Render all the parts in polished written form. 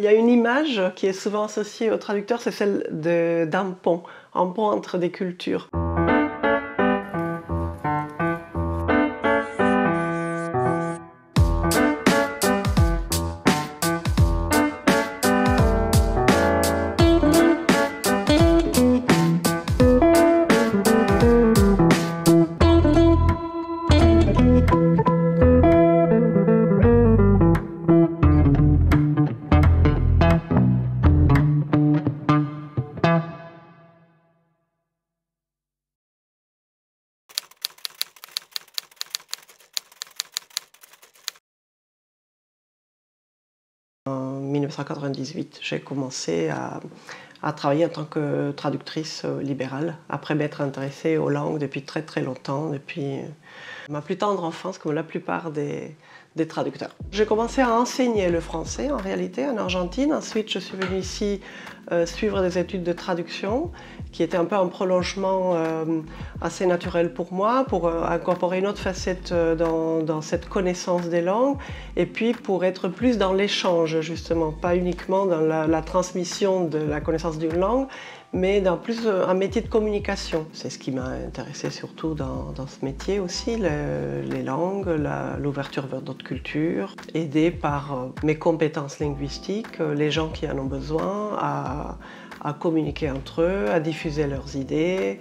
Il y a une image qui est souvent associée au traducteur, c'est celle d'un pont, un pont entre des cultures. En 1998, j'ai commencé à travailler en tant que traductrice libérale, après m'être intéressée aux langues depuis très très longtemps, depuis ma plus tendre enfance, comme la plupart des traducteurs. J'ai commencé à enseigner le français en réalité en Argentine. Ensuite, je suis venue ici suivre des études de traduction qui étaient un peu un prolongement assez naturel pour moi, pour incorporer une autre facette dans cette connaissance des langues et puis pour être plus dans l'échange justement, pas uniquement dans la transmission de la connaissance d'une langue, mais dans plus un métier de communication. C'est ce qui m'a intéressé surtout dans ce métier aussi, les langues, l'ouverture vers d'autres cultures, aider par mes compétences linguistiques les gens qui en ont besoin à communiquer entre eux, à diffuser leurs idées,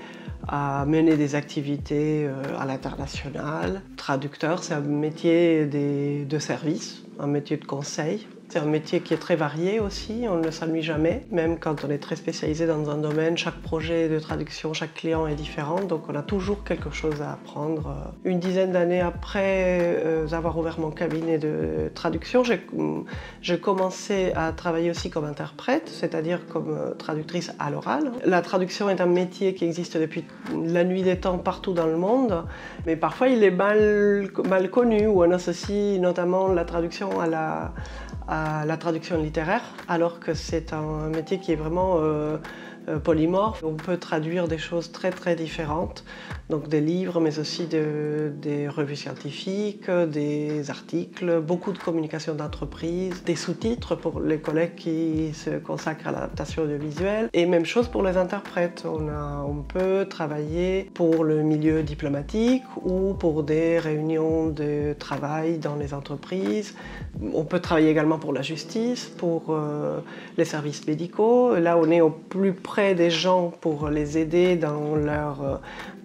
à mener des activités à l'international. Traducteur, c'est un métier de service, un métier de conseil. C'est un métier qui est très varié aussi, on ne s'ennuie jamais. Même quand on est très spécialisé dans un domaine, chaque projet de traduction, chaque client est différent, donc on a toujours quelque chose à apprendre. Une dizaine d'années après avoir ouvert mon cabinet de traduction, j'ai commencé à travailler aussi comme interprète, c'est-à-dire comme traductrice à l'oral. La traduction est un métier qui existe depuis la nuit des temps partout dans le monde, mais parfois il est mal connu, où on associe notamment la traduction à la traduction littéraire, alors que c'est un métier qui est vraiment polymorphe. On peut traduire des choses très très différentes, donc des livres, mais aussi des revues scientifiques, des articles, beaucoup de communication d'entreprise, des sous-titres pour les collègues qui se consacrent à l'adaptation audiovisuelle, et même chose pour les interprètes. On peut travailler pour le milieu diplomatique ou pour des réunions de travail dans les entreprises. On peut travailler également pour la justice, pour les services médicaux. Là, on est au plus près des gens pour les aider dans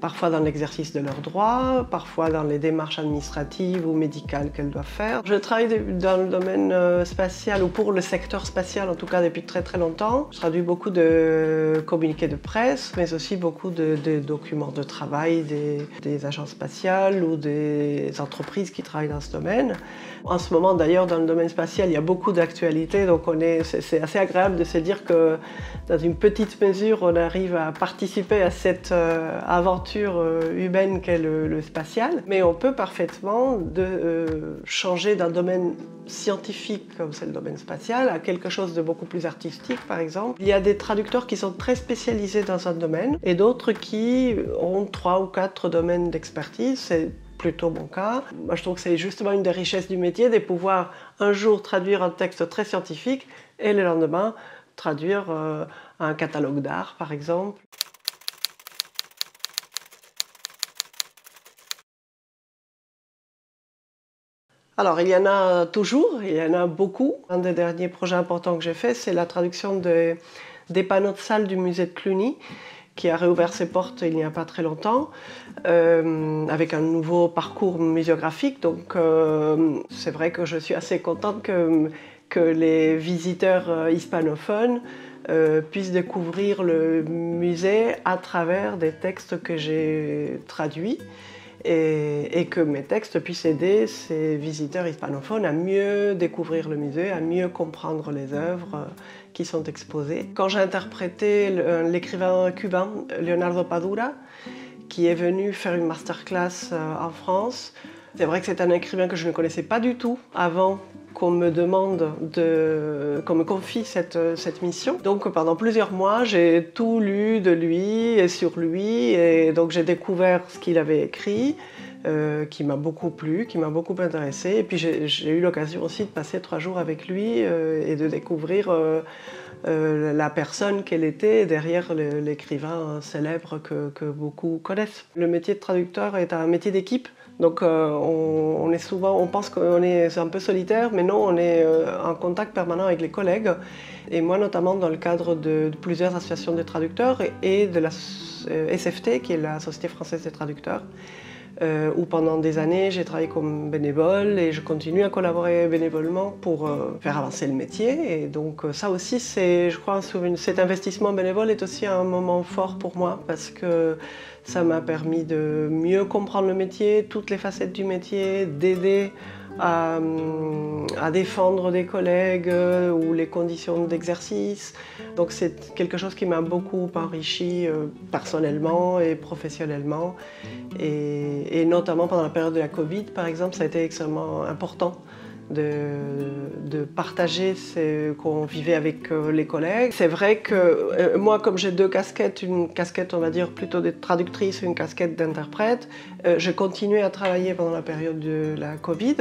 parfois dans l'exercice de leurs droits, parfois dans les démarches administratives ou médicales qu'elles doivent faire. Je travaille dans le domaine spatial, ou pour le secteur spatial en tout cas depuis très très longtemps. Je traduis beaucoup de communiqués de presse, mais aussi beaucoup de documents de travail des agences spatiales ou des entreprises qui travaillent dans ce domaine. En ce moment d'ailleurs, dans le domaine spatial, il y a beaucoup d'actualités, donc c'est assez agréable de se dire que dans une petite mesure, on arrive à participer à cette aventure humaine qu'est le spatial. Mais on peut parfaitement changer d'un domaine scientifique, comme c'est le domaine spatial, à quelque chose de beaucoup plus artistique, par exemple. Il y a des traducteurs qui sont très spécialisés dans un domaine et d'autres qui ont 3 ou 4 domaines d'expertise. C'est plutôt mon cas. Moi, je trouve que c'est justement une des richesses du métier, de pouvoir un jour traduire un texte très scientifique et le lendemain traduire un catalogue d'art, par exemple. Alors, il y en a toujours, il y en a beaucoup. Un des derniers projets importants que j'ai fait, c'est la traduction des panneaux de salle du musée de Cluny, qui a réouvert ses portes il n'y a pas très longtemps, avec un nouveau parcours muséographique. Donc, c'est vrai que je suis assez contente que les visiteurs hispanophones puissent découvrir le musée à travers des textes que j'ai traduits. Et que mes textes puissent aider ces visiteurs hispanophones à mieux découvrir le musée, à mieux comprendre les œuvres qui sont exposées. Quand j'ai interprété l'écrivain cubain Leonardo Padura, qui est venu faire une masterclass en France, c'est vrai que c'est un écrivain que je ne connaissais pas du tout avant qu'on me qu'on me confie cette mission. Donc pendant plusieurs mois, j'ai tout lu de lui et sur lui, et donc j'ai découvert ce qu'il avait écrit, qui m'a beaucoup plu, qui m'a beaucoup intéressée. Et puis j'ai eu l'occasion aussi de passer 3 jours avec lui et de découvrir la personne qu'elle était derrière l'écrivain célèbre que beaucoup connaissent. Le métier de traducteur est un métier d'équipe. Donc on est souvent, on pense qu'on est un peu solitaire, mais non, on est en contact permanent avec les collègues. Et moi notamment dans le cadre de plusieurs associations de traducteurs et de la SFT, qui est la Société française des traducteurs, où pendant des années j'ai travaillé comme bénévole et je continue à collaborer bénévolement pour faire avancer le métier. Et donc ça aussi, je crois, cet investissement bénévole est aussi un moment fort pour moi parce que ça m'a permis de mieux comprendre le métier, toutes les facettes du métier, d'aider à défendre des collègues ou les conditions d'exercice. Donc c'est quelque chose qui m'a beaucoup enrichi personnellement et professionnellement. Et notamment pendant la période de la Covid, par exemple, ça a été extrêmement important de partager ce qu'on vivait avec les collègues. C'est vrai que moi, comme j'ai 2 casquettes, une casquette on va dire plutôt de traductrice et une casquette d'interprète, j'ai continué à travailler pendant la période de la Covid,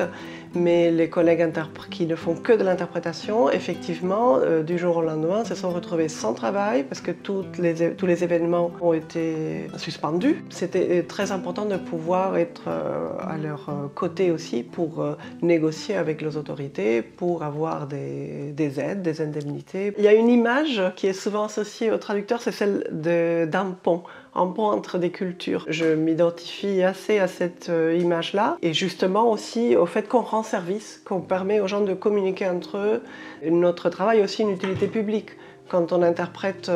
mais les collègues qui ne font que de l'interprétation, effectivement, du jour au lendemain, se sont retrouvés sans travail parce que tous les événements ont été suspendus. C'était très important de pouvoir être à leur côté aussi pour négocier avec les autorités pour avoir des aides, des indemnités. Il y a une image qui est souvent associée aux traducteurs, c'est celle d'un pont, un pont entre des cultures. Je m'identifie assez à cette image-là et justement aussi au fait qu'on rend service, qu'on permet aux gens de communiquer entre eux. Notre travail a aussi une utilité publique. Quand on interprète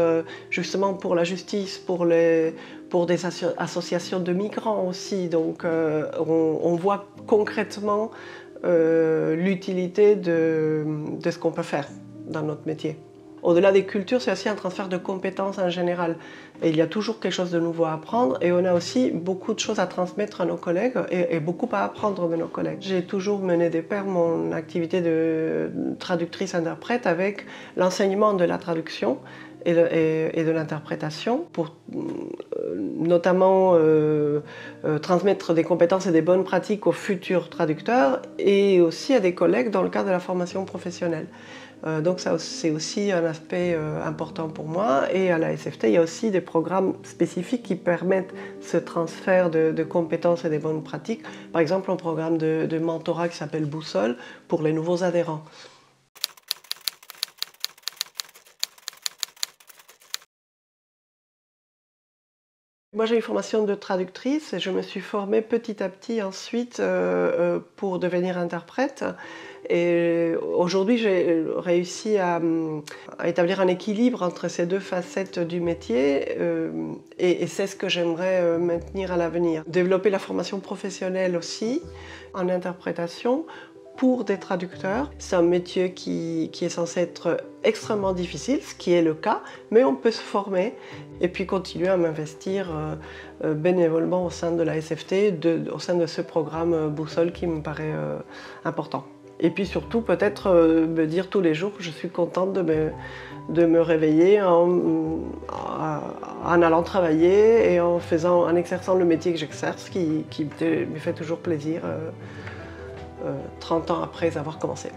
justement pour la justice, pour des associations de migrants aussi, donc on voit concrètement l'utilité de ce qu'on peut faire dans notre métier. Au-delà des cultures, c'est aussi un transfert de compétences en général. Et il y a toujours quelque chose de nouveau à apprendre et on a aussi beaucoup de choses à transmettre à nos collègues et beaucoup à apprendre de nos collègues. J'ai toujours mené de pair mon activité de traductrice-interprète avec l'enseignement de la traduction et de l'interprétation pour notamment transmettre des compétences et des bonnes pratiques aux futurs traducteurs et aussi à des collègues dans le cadre de la formation professionnelle. Donc ça, c'est aussi un aspect important pour moi. Et à la SFT, il y a aussi des programmes spécifiques qui permettent ce transfert de compétences et des bonnes pratiques. Par exemple, un programme de mentorat qui s'appelle Boussole pour les nouveaux adhérents. Moi, j'ai une formation de traductrice et je me suis formée petit à petit ensuite pour devenir interprète. Et aujourd'hui, j'ai réussi à établir un équilibre entre ces 2 facettes du métier et c'est ce que j'aimerais maintenir à l'avenir. Développer la formation professionnelle aussi en interprétation pour des traducteurs. C'est un métier qui est censé être extrêmement difficile, ce qui est le cas, mais on peut se former et puis continuer à m'investir bénévolement au sein de la SFT, au sein de ce programme Boussole qui me paraît important. Et puis surtout peut-être me dire tous les jours que je suis contente de me réveiller en allant travailler et en exerçant le métier que j'exerce qui me fait toujours plaisir 30 ans après avoir commencé.